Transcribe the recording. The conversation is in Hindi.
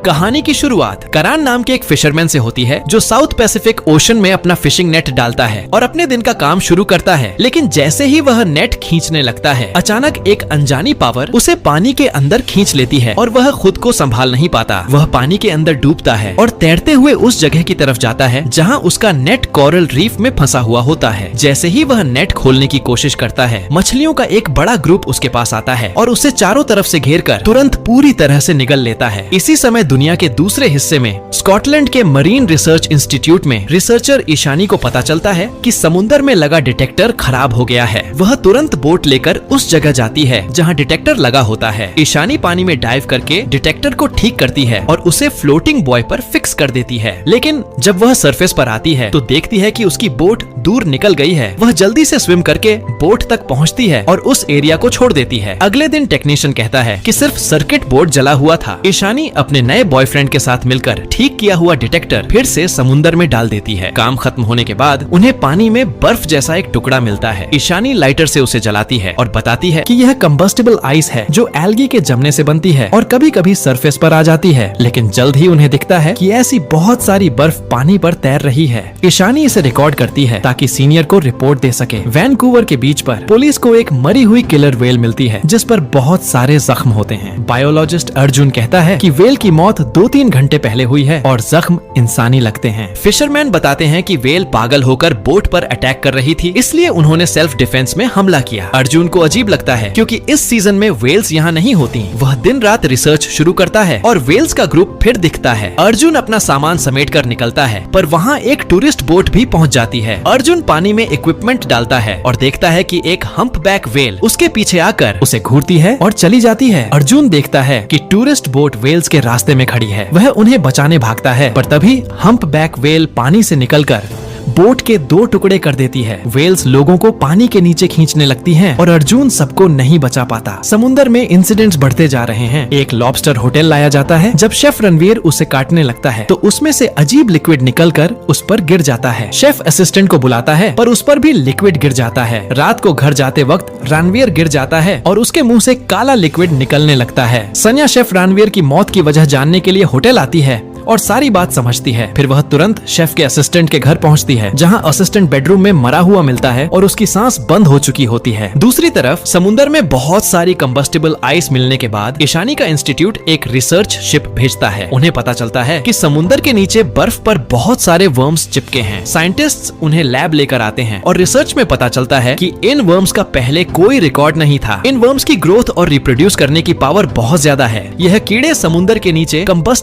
कहानी की शुरुआत करान नाम के एक फिशरमैन से होती है जो साउथ पैसिफिक ओशन में अपना फिशिंग नेट डालता है और अपने दिन का काम शुरू करता है। लेकिन जैसे ही वह नेट खींचने लगता है, अचानक एक अनजानी पावर उसे पानी के अंदर खींच लेती है और वह खुद को संभाल नहीं पाता। वह पानी के अंदर डूबता है और तैरते हुए उस जगह की तरफ जाता है जहाँ उसका नेट कोरल रीफ में फंसा हुआ होता है। जैसे ही वह नेट खोलने की कोशिश करता है, मछलियों का एक बड़ा ग्रुप उसके पास आता है और उसे चारों तरफ से घेर कर तुरंत पूरी तरह से निगल लेता है। इसी समय दुनिया के दूसरे हिस्से में स्कॉटलैंड के मरीन रिसर्च इंस्टीट्यूट में रिसर्चर ईशानी को पता चलता है कि समुद्र में लगा डिटेक्टर खराब हो गया है। वह तुरंत बोट लेकर उस जगह जाती है जहां डिटेक्टर लगा होता है। ईशानी पानी में डाइव करके डिटेक्टर को ठीक करती है और उसे फ्लोटिंग बॉय पर फिक्स कर देती है। लेकिन जब वह सरफेस पर आती है तो देखती है कि उसकी बोट दूर निकल गई है। वह जल्दी से स्विम करके बोट तक पहुंचती है और उस एरिया को छोड़ देती है। अगले दिन टेक्नीशियन कहता है कि सिर्फ सर्किट बोर्ड जला हुआ था। ईशानी अपने नए बॉयफ्रेंड के साथ मिलकर ठीक किया हुआ डिटेक्टर फिर से समुद्र में डाल देती है। काम खत्म होने के बाद उन्हें पानी में बर्फ जैसा एक टुकड़ा मिलता है। ईशानी लाइटर से उसे जलाती है और बताती है कि यह कंबस्टिबल आइस है जो एल्गी के जमने से बनती है और कभी कभी सरफेस पर आ जाती है। लेकिन जल्द ही उन्हें दिखता है कि ऐसी बहुत सारी बर्फ पानी पर तैर रही है। ईशानी इसे रिकॉर्ड करती है ताकि सीनियर को रिपोर्ट दे सके। वैनकूवर के बीच पर पुलिस को एक मरी हुई किलर वेल मिलती है जिस पर बहुत सारे जख्म होते हैं। बायोलॉजिस्ट अर्जुन कहता है कि वेल की मौत 2-3 घंटे पहले हुई है और जख्म इंसानी लगते हैं। फिशरमैन बताते हैं कि वेल पागल होकर बोट पर अटैक कर रही थी, इसलिए उन्होंने सेल्फ डिफेंस में हमला किया। अर्जुन को अजीब लगता है क्योंकि इस सीजन में वेल्स यहाँ नहीं होती। वह दिन रात रिसर्च शुरू करता है और वेल्स का ग्रुप फिर दिखता है। अर्जुन अपना सामान समेट कर निकलता है पर वहाँ एक टूरिस्ट बोट भी पहुँच जाती है। अर्जुन पानी में इक्विपमेंट डालता है और देखता है कि एक हम्पबैक वेल उसके पीछे आकर उसे घूरती है और चली जाती है। अर्जुन देखता है कि टूरिस्ट बोट वेल्स के रास्ते में खड़ी है। वह उन्हें बचाने भागता है पर तभी हम्पबैक वेल पानी से निकलकर बोट के 2 टुकड़े कर देती है। वेल्स लोगों को पानी के नीचे खींचने लगती हैं और अर्जुन सबको नहीं बचा पाता। समुद्र में इंसिडेंट्स बढ़ते जा रहे हैं। एक लॉबस्टर होटल लाया जाता है। जब शेफ रणवीर उसे काटने लगता है तो उसमें से अजीब लिक्विड निकलकर उस पर गिर जाता है। शेफ असिस्टेंट को बुलाता है पर उस पर भी लिक्विड गिर जाता है। रात को घर जाते वक्त रणवीर गिर जाता है और उसके मुंह से काला लिक्विड निकलने लगता है। सन्या शेफ रणवीर की मौत की वजह जानने के लिए होटल आती है और सारी बात समझती है। फिर वह तुरंत शेफ के असिस्टेंट के घर पहुंचती है जहां असिस्टेंट बेडरूम में मरा हुआ मिलता है और उसकी सांस बंद हो चुकी होती है। दूसरी तरफ समुद्र में बहुत सारी कंबस्टिबल आइस मिलने के बाद ईशानी का इंस्टीट्यूट एक रिसर्च शिप भेजता है। उन्हें पता चलता है कि समुद्र के नीचे बर्फ पर बहुत सारे वर्म्स चिपके हैं। साइंटिस्ट्स उन्हें लैब लेकर आते हैं और रिसर्च में पता चलता है कि इन वर्म्स का पहले कोई रिकॉर्ड नहीं था। इन वर्म्स की ग्रोथ और रिप्रोड्यूस करने की पावर बहुत ज्यादा है। यह कीड़े समुद्र के नीचे कंबस्टिबल